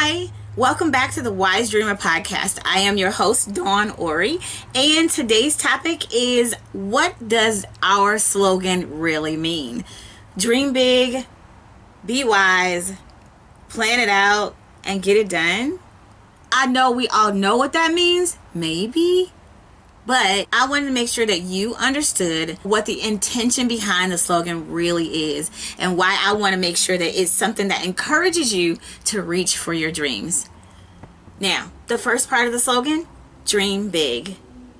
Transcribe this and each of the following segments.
Hi, welcome back to the Wise Dreamer podcast. I am your host, Dawn Oree, and today's topic is, what does our slogan really mean? Dream big, be wise, plan it out, and get it done. I know we all know what that means, maybe, but I wanted to make sure that you understood what the intention behind the slogan really is and why I want to make sure that it's something that encourages you to reach for your dreams. Now, the first part of the slogan, dream big.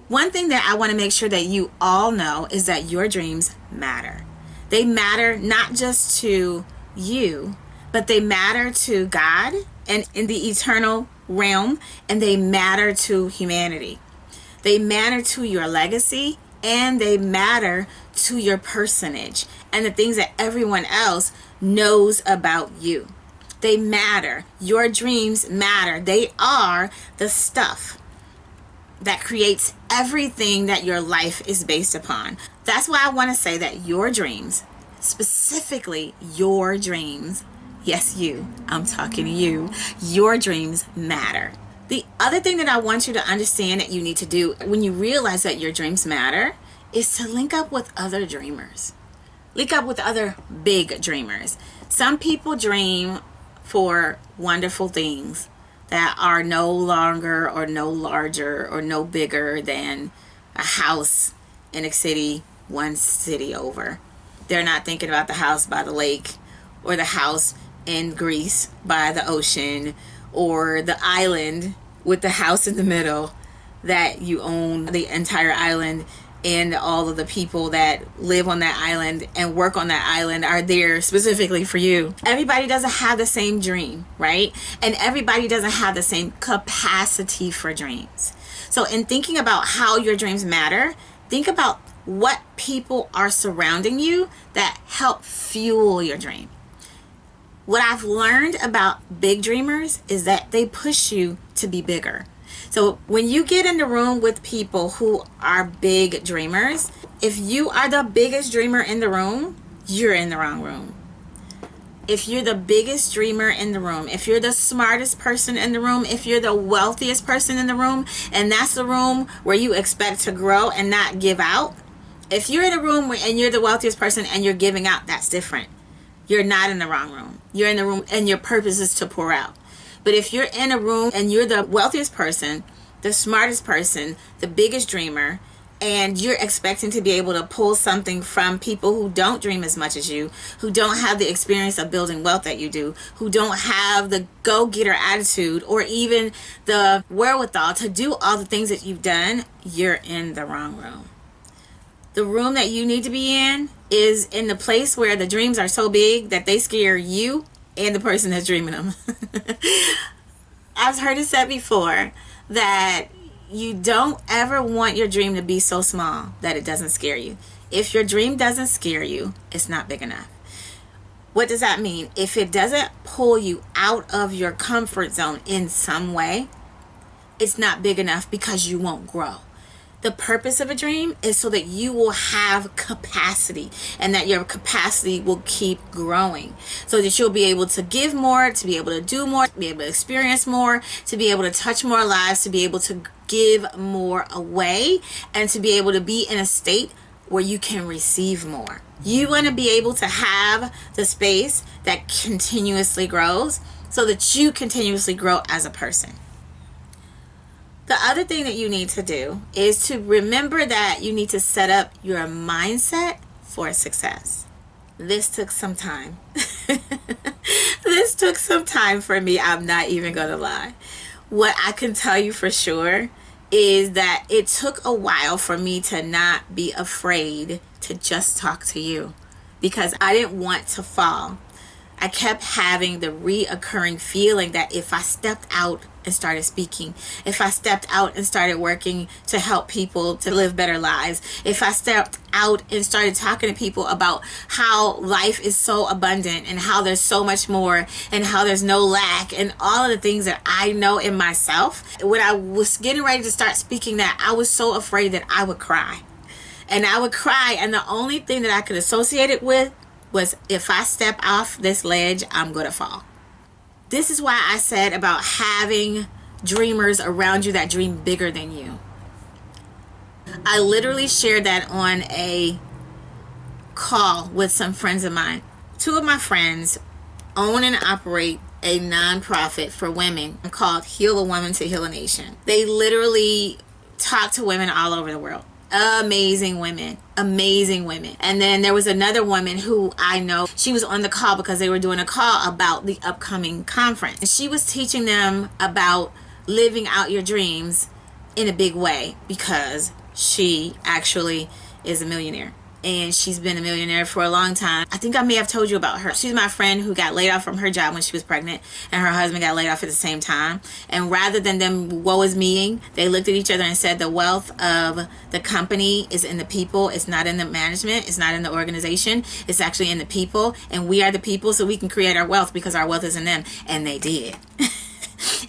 One thing that I want to make sure that you all know is that your dreams matter. They matter not just to you, but they matter to God and in the eternal realm, and they matter to humanity. They matter to your legacy, and they matter to your personage and the things that everyone else knows about you. They matter. Your dreams matter. They are the stuff that creates everything that your life is based upon. That's why I want to say that your dreams, specifically your dreams, yes, you, I'm talking to you, your dreams matter. The other thing that I want you to understand that you need to do when you realize that your dreams matter is to link up with other dreamers. Link up with other big dreamers. Some people dream for wonderful things that are no longer or no larger or no bigger than a house in a city, one city over. They're not thinking about the house by the lake or the house in Greece by the ocean, or the island with the house in the middle that you own the entire island, and all of the people that live on that island and work on that island are there specifically for you. Everybody doesn't have the same dream, right? And everybody doesn't have the same capacity for dreams. So in thinking about how your dreams matter, think about what people are surrounding you that help fuel your dream. What I've learned about big dreamers is that they push you to be bigger. So when you get in the room with people who are big dreamers, if you are the biggest dreamer in the room, you're in the wrong room. If you're the biggest dreamer in the room, if you're the smartest person in the room, if you're the wealthiest person in the room, and that's the room where you expect to grow and not give out, if you're in a room and you're the wealthiest person and you're giving out, that's different. You're not in the wrong room. You're in the room and your purpose is to pour out. But if you're in a room and you're the wealthiest person, the smartest person, the biggest dreamer, and you're expecting to be able to pull something from people who don't dream as much as you, who don't have the experience of building wealth that you do, who don't have the go-getter attitude or even the wherewithal to do all the things that you've done, you're in the wrong room. The room that you need to be in is in the place where the dreams are so big that they scare you and the person that's dreaming them. I've heard it said before that you don't ever want your dream to be so small that it doesn't scare you. If your dream doesn't scare you, it's not big enough. What does that mean? If it doesn't pull you out of your comfort zone in some way, it's not big enough because you won't grow. The purpose of a dream is so that you will have capacity and that your capacity will keep growing so that you'll be able to give more, to be able to do more, to be able to experience more, to be able to touch more lives, to be able to give more away, and to be able to be in a state where you can receive more. You want to be able to have the space that continuously grows so that you continuously grow as a person. The other thing that you need to do is to remember that you need to set up your mindset for success. This took some time. This took some time for me. I'm not even going to lie. What I can tell you for sure is that it took a while for me to not be afraid to just talk to you because I didn't want to fall. I kept having the reoccurring feeling that if I stepped out and started speaking, if I stepped out and started working to help people to live better lives, if I stepped out and started talking to people about how life is so abundant and how there's so much more and how there's no lack and all of the things that I know in myself, when I was getting ready to start speaking that, I was so afraid that I would cry. And I would cry, and the only thing that I could associate it with was, if I step off this ledge, I'm going to fall. This is why I said about having dreamers around you that dream bigger than you. I literally shared that on a call with some friends of mine. Two of my friends own and operate a nonprofit for women called Heal a Woman to Heal a Nation. They literally talk to women all over the world. Amazing women. And then there was another woman who I know, she was on the call because they were doing a call about the upcoming conference. And she was teaching them about living out your dreams in a big way, because she actually is a millionaire. And she's been a millionaire for a long time. I think I may have told you about her. She's my friend who got laid off from her job when she was pregnant, and her husband got laid off at the same time. And rather than them woe is meing, they looked at each other and said, the wealth of the company is in the people. It's not in the management. It's not in the organization. It's actually in the people. And we are the people, so we can create our wealth because our wealth is in them. And they did.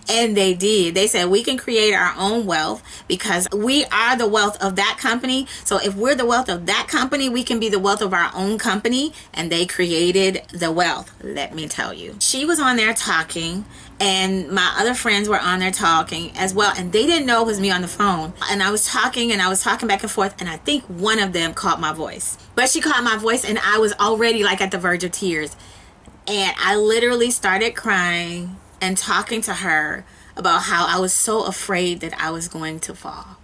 And they did. They said we can create our own wealth because we are the wealth of that company. So if we're the wealth of that company, we can be the wealth of our own company. And they created the wealth, let me tell you. She was on there talking, and my other friends were on there talking as well. And they didn't know it was me on the phone. And I was talking back and forth. And I think one of them caught my voice. But she caught my voice, and I was already like at the verge of tears. And I literally started crying and talking to her about how I was so afraid that I was going to fall.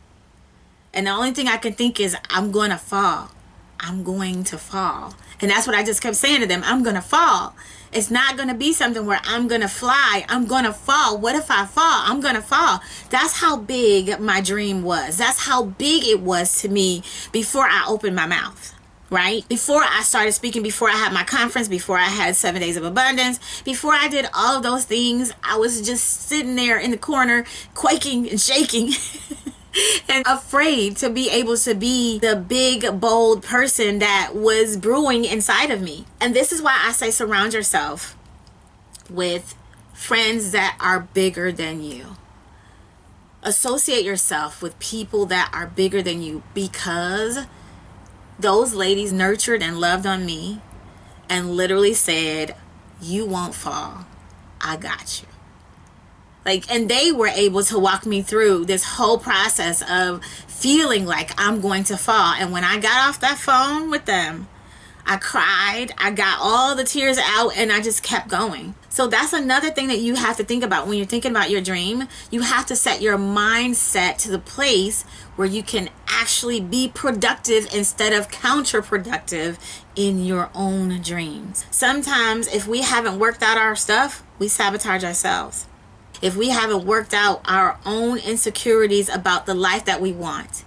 And the only thing I could think is, I'm going to fall. I'm going to fall. And that's what I just kept saying to them. I'm going to fall. It's not going to be something where I'm going to fly. I'm going to fall. What if I fall? I'm going to fall. That's how big my dream was. That's how big it was to me before I opened my mouth. Right? Before I started speaking, before I had my conference, before I had 7 Days of Abundance, before I did all of those things, I was just sitting there in the corner, quaking and shaking and afraid to be able to be the big, bold person that was brewing inside of me. And this is why I say surround yourself with friends that are bigger than you. Associate yourself with people that are bigger than you, because those ladies nurtured and loved on me and literally said, you won't fall. I got you. And they were able to walk me through this whole process of feeling like I'm going to fall. And when I got off that phone with them, I cried, I got all the tears out, and I just kept going. So that's another thing that you have to think about when you're thinking about your dream. You have to set your mindset to the place where you can actually be productive instead of counterproductive in your own dreams. Sometimes if we haven't worked out our stuff, we sabotage ourselves. If we haven't worked out our own insecurities about the life that we want,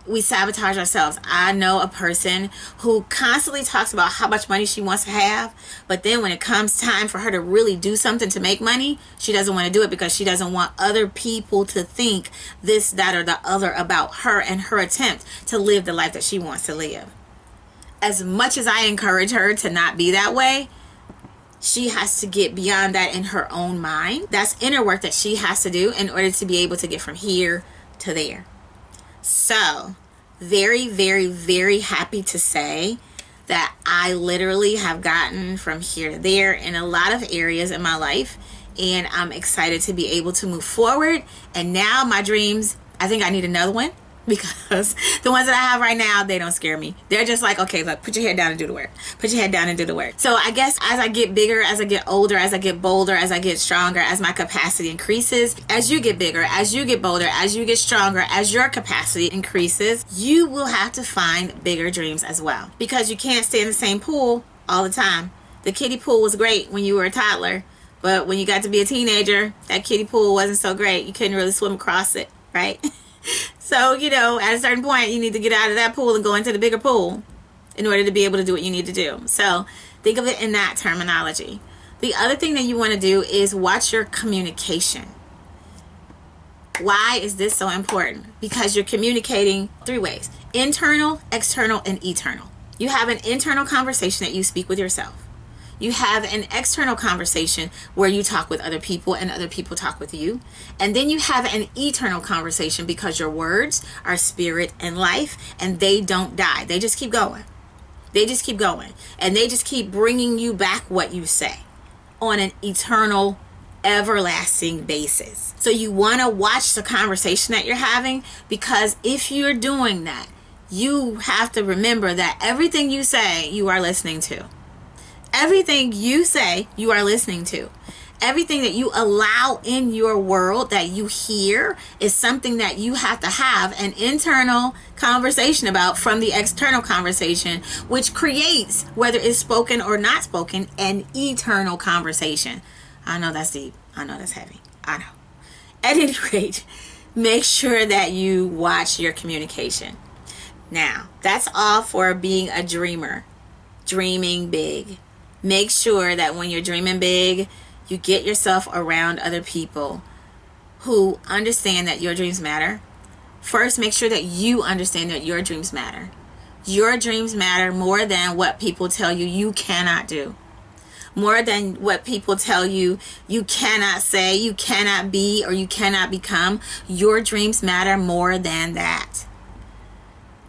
we sabotage ourselves. I know a person who constantly talks about how much money she wants to have, but then when it comes time for her to really do something to make money, she doesn't want to do it because she doesn't want other people to think this, that, or the other about her and her attempt to live the life that she wants to live. As much as I encourage her to not be that way, she has to get beyond that in her own mind. That's inner work that she has to do in order to be able to get from here to there. So, very, very, very happy to say that I literally have gotten from here to there in a lot of areas in my life. And I'm excited to be able to move forward. And now my dreams, I think I need another one, because the ones that I have right now, they don't scare me. They're just like, okay, look, put your head down and do the work. Put your head down and do the work. So I guess as I get bigger, as I get older, as I get bolder, as I get stronger, as my capacity increases, as you get bigger, as you get bolder, as you get stronger, as your capacity increases, you will have to find bigger dreams as well. Because you can't stay in the same pool all the time. The kiddie pool was great when you were a toddler, but when you got to be a teenager, that kiddie pool wasn't so great. You couldn't really swim across it, right? So, at a certain point, you need to get out of that pool and go into the bigger pool in order to be able to do what you need to do. So think of it in that terminology. The other thing that you want to do is watch your communication. Why is this so important? Because you're communicating 3 ways: internal, external, and eternal. You have an internal conversation that you speak with yourself. You have an external conversation where you talk with other people and other people talk with you. And then you have an eternal conversation, because your words are spirit and life, and they don't die. They just keep going. They just keep going. And they just keep bringing you back what you say on an eternal everlasting basis. So you want to watch the conversation that you're having, because if you're doing that, you have to remember that everything you say, you are listening to. Everything you say, you are listening to. Everything that you allow in your world that you hear is something that you have to have an internal conversation about from the external conversation, which creates, whether it's spoken or not spoken, an eternal conversation. I know that's deep. I know that's heavy. I know. At any rate, make sure that you watch your communication. Now, that's all for being a dreamer, dreaming big. Make sure that when you're dreaming big, you get yourself around other people who understand that your dreams matter. First, make sure that you understand that your dreams matter. Your dreams matter more than what people tell you you cannot do. More than what people tell you you cannot say, you cannot be, or you cannot become. Your dreams matter more than that.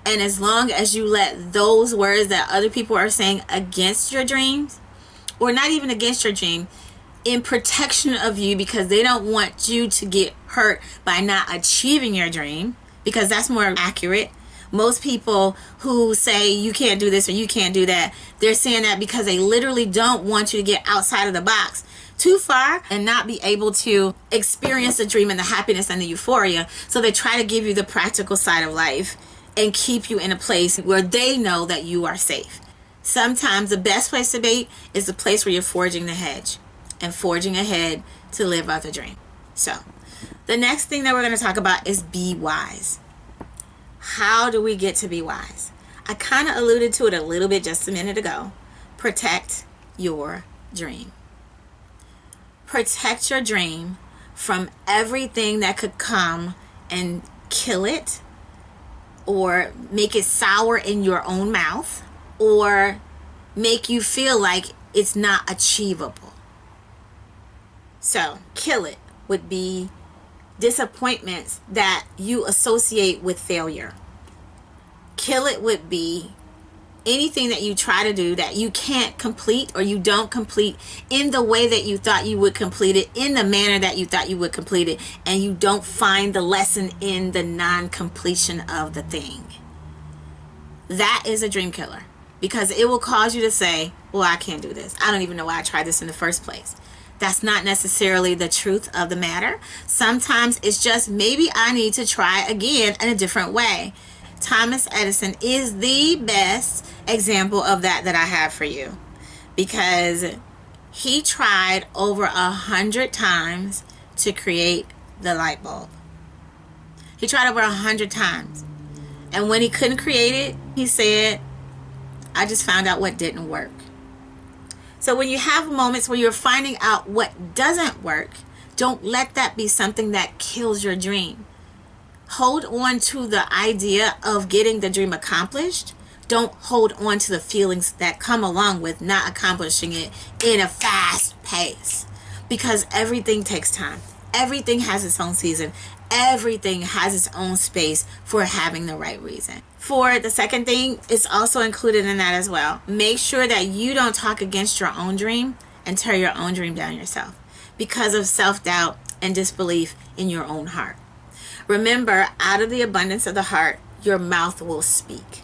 And as long as you let those words that other people are saying against your dreams, or not even against your dream, in protection of you, because they don't want you to get hurt by not achieving your dream, because that's more accurate. Most people who say you can't do this or you can't do that, they're saying that because they literally don't want you to get outside of the box too far and not be able to experience the dream and the happiness and the euphoria. So they try to give you the practical side of life and keep you in a place where they know that you are safe. Sometimes the best place to be is the place where you're forging the hedge and forging ahead to live out the dream. So the next thing that we're going to talk about is be wise. How do we get to be wise? I kind of alluded to it a little bit just a minute ago. Protect your dream. Protect your dream from everything that could come and kill it, or make it sour in your own mouth, or make you feel like it's not achievable. So, kill it would be disappointments that you associate with failure. Kill it would be anything that you try to do that you can't complete, or you don't complete in the way that you thought you would complete it, in the manner that you thought you would complete it, and you don't find the lesson in the non-completion of the thing. That is a dream killer, because it will cause you to say, well, I can't do this. I don't even know why I tried this in the first place. That's not necessarily the truth of the matter. Sometimes it's just, maybe I need to try again in a different way. Thomas Edison is the best example of that I have for you, because he tried over 100 times to create the light bulb. He tried over 100 times. And when he couldn't create it, he said, I just found out what didn't work. So when you have moments where you're finding out what doesn't work, don't let that be something that kills your dream. Hold on to the idea of getting the dream accomplished. Don't hold on to the feelings that come along with not accomplishing it in a fast pace, because everything takes time. Everything has its own season. Everything has its own space for having the right reason. For the second thing, it's also included in that as well. Make sure that you don't talk against your own dream and tear your own dream down yourself because of self-doubt and disbelief in your own heart. Remember, out of the abundance of the heart, your mouth will speak.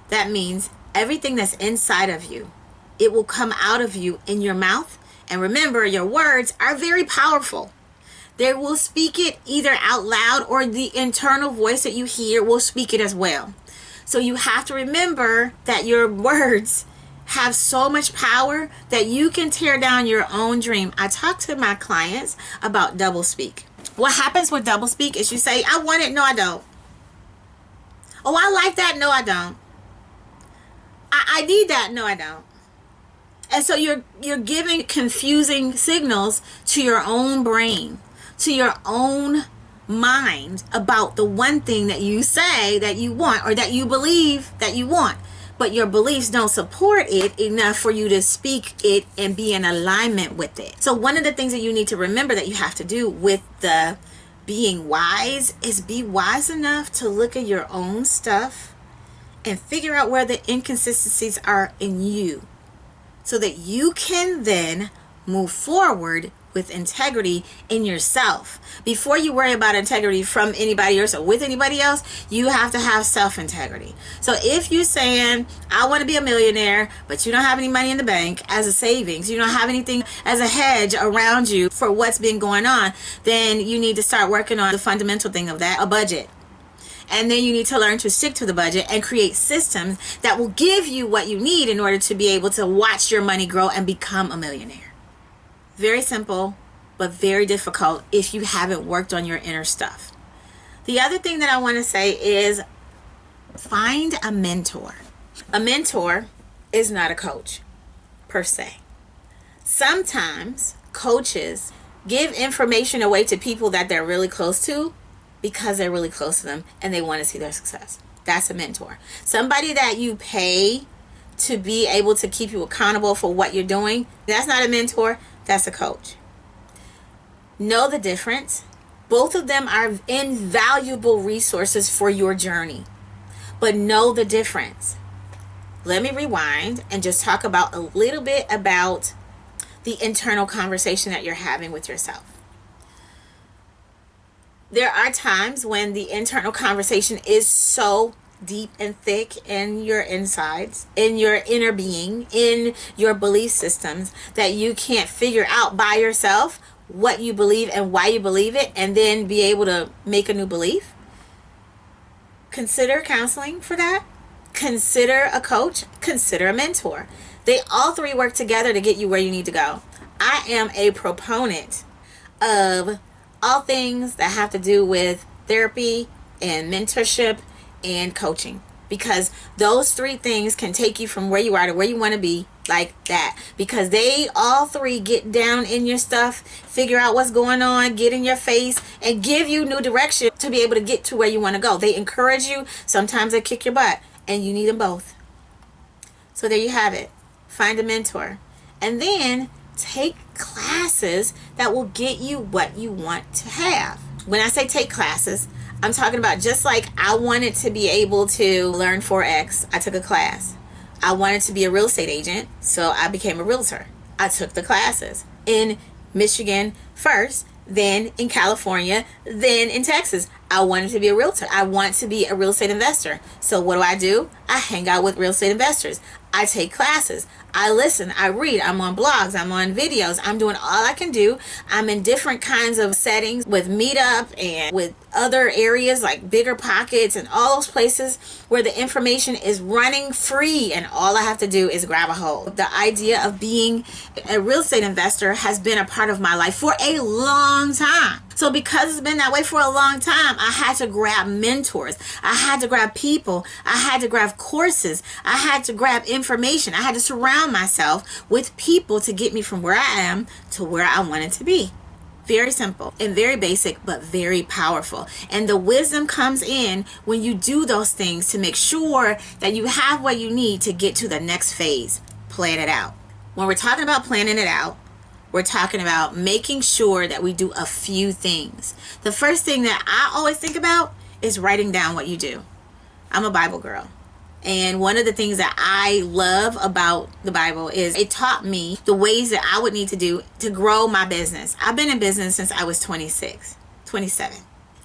That means everything that's inside of you, it will come out of you in your mouth. And remember, your words are very powerful. They will speak it either out loud, or the internal voice that you hear will speak it as well. So you have to remember that your words have so much power that you can tear down your own dream. I talk to my clients about double speak. What happens with double speak is you say, I want it, no I don't. Oh, I like that, no I don't. I need that, no I don't. And so you're giving confusing signals to your own brain, to your own mind, about the one thing that you say that you want, or that you believe that you want, but your beliefs don't support it enough for you to speak it and be in alignment with it. So one of the things that you need to remember that you have to do with the being wise is be wise enough to look at your own stuff and figure out where the inconsistencies are in you, so that you can then move forward with integrity in yourself. Before you worry about integrity from anybody else or with anybody else, you have to have self-integrity. So if you're saying, I want to be a millionaire, but you don't have any money in the bank as a savings, you don't have anything as a hedge around you for what's been going on, then you need to start working on the fundamental thing of that, a budget. And then you need to learn to stick to the budget and create systems that will give you what you need in order to be able to watch your money grow and become a millionaire. Very simple, but very difficult if you haven't worked on your inner stuff. The other thing that I want to say is find a mentor. A mentor is not a coach per se. Sometimes coaches give information away to people that they're really close to because they're really close to them and they want to see their success. That's a mentor. Somebody that you pay to be able to keep you accountable for what you're doing, that's not a mentor, that's a coach. Know the difference. Both of them are invaluable resources for your journey, but know the difference. Let me rewind and just talk about a little bit about the internal conversation that you're having with yourself. There are times when the internal conversation is so deep and thick in your insides, in your inner being, in your belief systems, that you can't figure out by yourself what you believe and why you believe it, and then be able to make a new belief. Consider counseling for that. Consider a coach. Consider a mentor. They all three work together to get you where you need to go. I am a proponent of all things that have to do with therapy and mentorship and coaching, because those three things can take you from where you are to where you want to be like that, because they all three get down in your stuff, figure out what's going on, get in your face, and give you new direction to be able to get to where you want to go. They encourage you. Sometimes they kick your butt, and you need them both. So there you have it. Find a mentor, and then take classes that will get you what you want to have. When I say take classes, I'm talking about just like I wanted to be able to learn Forex, I took a class. I wanted to be a real estate agent, so I became a realtor. I took the classes in Michigan first, then in California, then in Texas. I wanted to be a realtor. I want to be a real estate investor. So what do? I hang out with real estate investors. I take classes. I listen. I read. I'm on blogs. I'm on videos. I'm doing all I can do. I'm in different kinds of settings with Meetup and with other areas like Bigger Pockets and all those places where the information is running free and all I have to do is grab a hold. The idea of being a real estate investor has been a part of my life for a long time. So because it's been that way for a long time, I had to grab mentors. I had to grab people. I had to grab courses. I had to grab information. I had to surround myself with people to get me from where I am to where I wanted to be. Very simple and very basic, but very powerful. And the wisdom comes in when you do those things to make sure that you have what you need to get to the next phase. Plan it out. When we're talking about planning it out, we're talking about making sure that we do a few things. The first thing that I always think about is writing down what you do. I'm a Bible girl. And one of the things that I love about the Bible is it taught me the ways that I would need to do to grow my business. I've been in business since I was 27.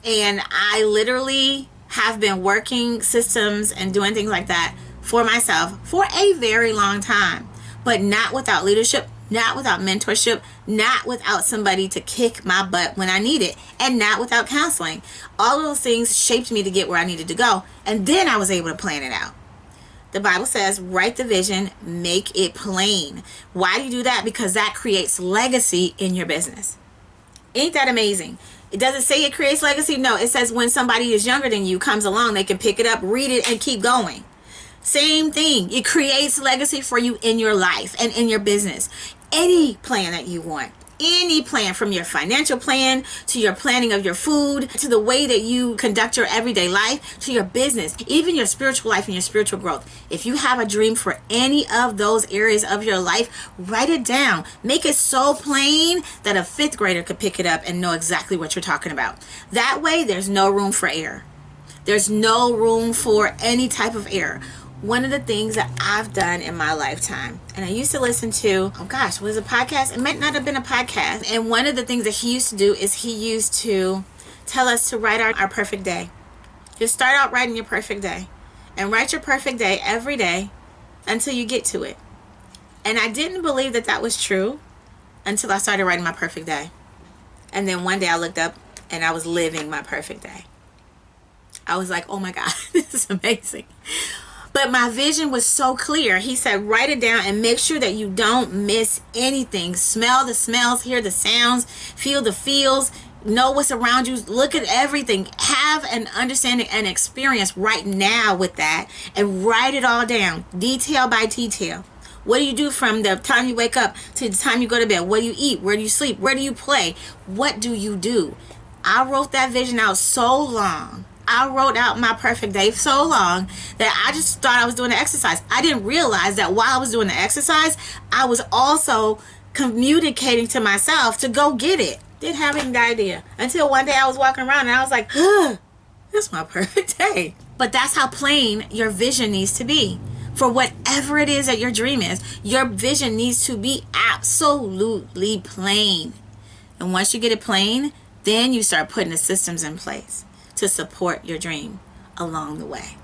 And I literally have been working systems and doing things like that for myself for a very long time. But not without leadership, not without mentorship, not without somebody to kick my butt when I need it, and not without counseling. All of those things shaped me to get where I needed to go. And then I was able to plan it out. The Bible says, write the vision, make it plain. Why do you do that? Because that creates legacy in your business. Ain't that amazing? It doesn't say it creates legacy. No, it says when somebody is younger than you comes along, they can pick it up, read it, and keep going. Same thing. It creates legacy for you in your life and in your business. Any plan that you want. Any plan, from your financial plan to your planning of your food to the way that you conduct your everyday life to your business, even your spiritual life and your spiritual growth. If you have a dream for any of those areas of your life, write it down. Make it so plain that a fifth grader could pick it up and know exactly what you're talking about. That way, there's no room for error. There's no room for any type of error. one of the things that I've done in my lifetime, and I used to listen to, oh gosh, was it a podcast? It might not have been a podcast. And one of the things that he used to do is he used to tell us to write our perfect day. Just start out writing your perfect day. And write your perfect day every day until you get to it. And I didn't believe that that was true until I started writing my perfect day. And then one day I looked up and I was living my perfect day. I was like, oh my God, this is amazing. But my vision was so clear. He said, write it down and make sure that you don't miss anything. Smell the smells, hear the sounds, feel the feels, know what's around you, look at everything. Have an understanding and experience right now with that and write it all down, detail by detail. What do you do from the time you wake up to the time you go to bed? What do you eat? Where do you sleep? Where do you play? What do you do? I wrote that vision out so long. I wrote out my perfect day so long that I just thought I was doing the exercise. I didn't realize that while I was doing the exercise, I was also communicating to myself to go get it. Didn't have any idea until one day I was walking around and I was like, that's my perfect day. But that's how plain your vision needs to be. For whatever it is that your dream is, your vision needs to be absolutely plain. And once you get it plain, then you start putting the systems in place to support your dream along the way.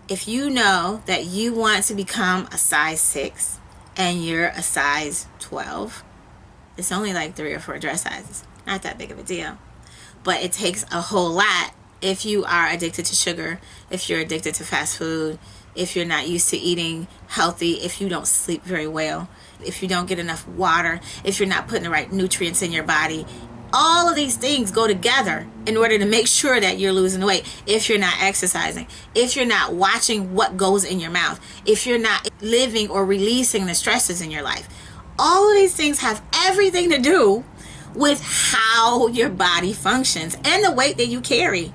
If you know that you want to become a size 6 and you're a size 12, it's only like 3 or 4 dress sizes. Not that big of a deal. But it takes a whole lot if you are addicted to sugar, if you're addicted to fast food, if you're not used to eating healthy, if you don't sleep very well, if you don't get enough water, if you're not putting the right nutrients in your body. All of these things go together in order to make sure that you're losing weight. If you're not exercising, if you're not watching what goes in your mouth, if you're not living or releasing the stresses in your life. All of these things have everything to do with how your body functions and the weight that you carry.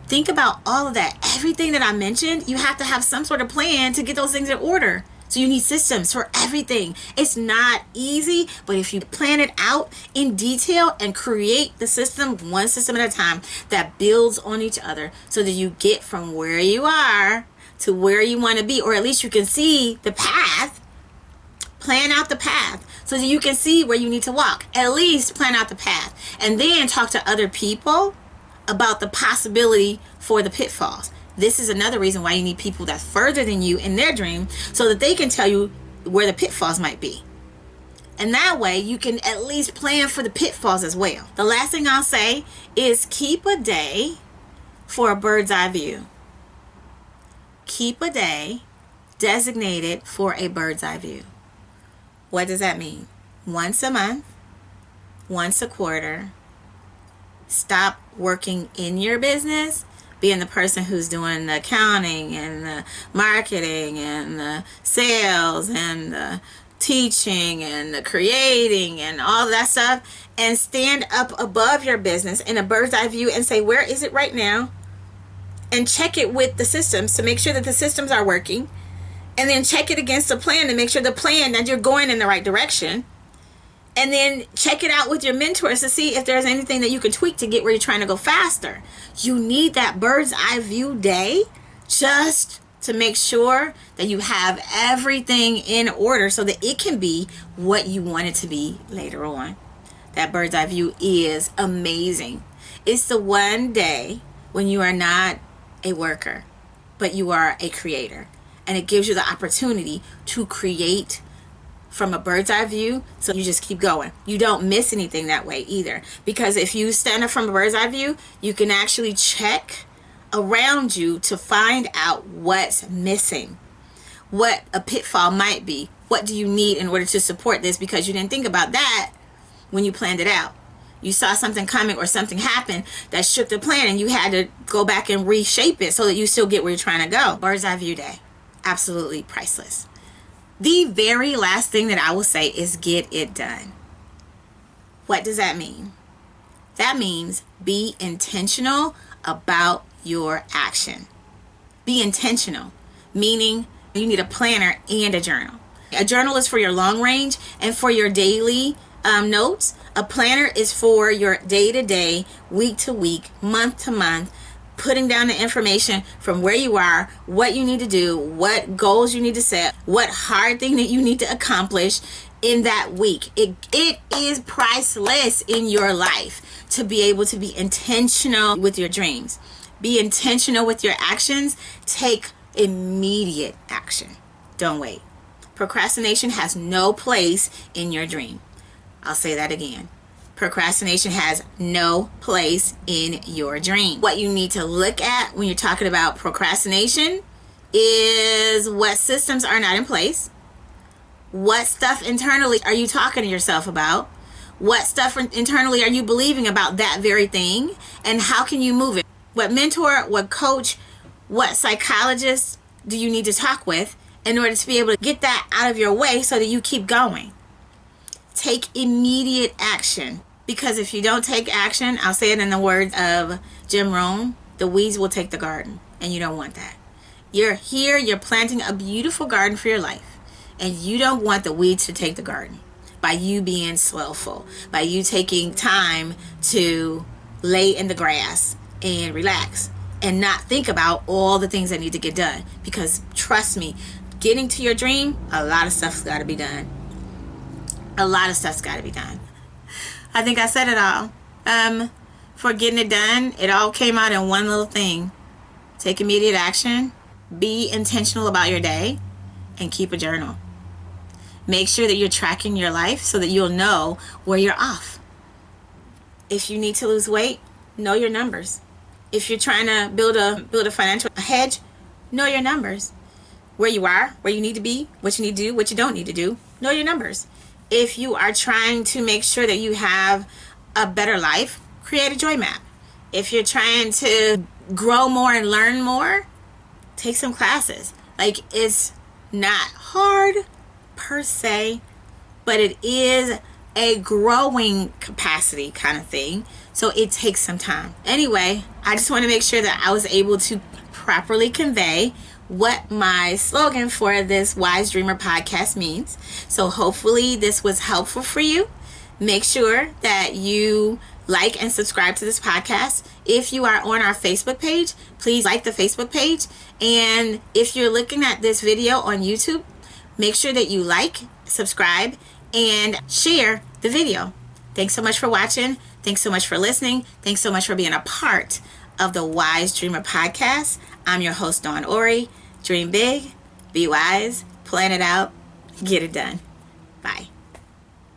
Think about all of that. Everything that I mentioned, you have to have some sort of plan to get those things in order. So you need systems for everything. It's not easy, but if you plan it out in detail and create the system, one system at a time, that builds on each other so that you get from where you are to where you want to be, or at least you can see the path. Plan out the path so that you can see where you need to walk. At least plan out the path. And then talk to other people about the possibility for the pitfalls. This is another reason why you need people that's further than you in their dream so that they can tell you where the pitfalls might be. And that way you can at least plan for the pitfalls as well. The last thing I'll say is keep a day for a bird's eye view. Keep a day designated for a bird's eye view. What does that mean? Once a month, once a quarter, stop working in your business, being the person who's doing the accounting and the marketing and the sales and the teaching and the creating and all that stuff, and stand up above your business in a bird's eye view and say, where is it right now? And check it with the systems to make sure that the systems are working. And then check it against the plan to make sure the plan that you're going in the right direction. And then check it out with your mentors to see if there's anything that you can tweak to get where you're trying to go faster. You need that bird's eye view day just to make sure that you have everything in order so that it can be what you want it to be later on. That bird's eye view is amazing. It's the one day when you are not a worker, but you are a creator. And it gives you the opportunity to create from a bird's eye view, so you just keep going. You don't miss anything that way either. Because if you stand up from a bird's eye view, you can actually check around you to find out what's missing, what a pitfall might be. What do you need in order to support this? Because you didn't think about that when you planned it out. You saw something coming or something happen that shook the plan, and you had to go back and reshape it so that you still get where you're trying to go. Bird's eye view day. Absolutely priceless. The very last thing that I will say is get it done. What does that mean? That means be intentional about your action. Be intentional, meaning you need a planner and a journal. A journal is for your long range and for your daily notes. A planner is for your day-to-day, week-to-week, month-to-month putting down the information from where you are, what you need to do, what goals you need to set, what hard thing that you need to accomplish in that week. It is priceless in your life to be able to be intentional with your dreams. Be intentional with your actions. Take immediate action. Don't wait. Procrastination has no place in your dream. I'll say that again. Procrastination has no place in your dream. What you need to look at when you're talking about procrastination is what systems are not in place. What stuff internally are you talking to yourself about? What stuff internally are you believing about that very thing? And how can you move it? What mentor, what coach, what psychologist do you need to talk with in order to be able to get that out of your way so that you keep going? Take immediate action. Because if you don't take action, I'll say it in the words of Jim Rohn, the weeds will take the garden. And you don't want that. You're here, you're planting a beautiful garden for your life. And you don't want the weeds to take the garden by you being slothful, by you taking time to lay in the grass and relax and not think about all the things that need to get done. Because trust me, getting to your dream, a lot of stuff's got to be done. A lot of stuff's got to be done. I think I said it all. For getting it done, it all came out in one little thing. Take immediate action. Be intentional about your day. And keep a journal. Make sure that you're tracking your life so that you'll know where you're off. If you need to lose weight, know your numbers. If you're trying to build a financial hedge, know your numbers. Where you are, where you need to be, what you need to do, what you don't need to do, know your numbers. If you are trying to make sure that you have a better life, create a joy map. If you're trying to grow more and learn more, take some classes. Like, it's not hard per se, but it is a growing capacity kind of thing. So it takes some time. Anyway, I just want to make sure that I was able to properly convey what my slogan for this Wise Dreamer podcast means. So hopefully this was helpful for you. Make sure that you like and subscribe to this podcast. If you are on our Facebook page, please like the Facebook page. And if you're looking at this video on YouTube, make sure that you like, subscribe, and share the video. Thanks so much for watching. Thanks so much for listening. Thanks so much for being a part of the Wise Dreamer podcast. I'm your host, Dawn Oree. Dream big, be wise, plan it out, get it done. Bye.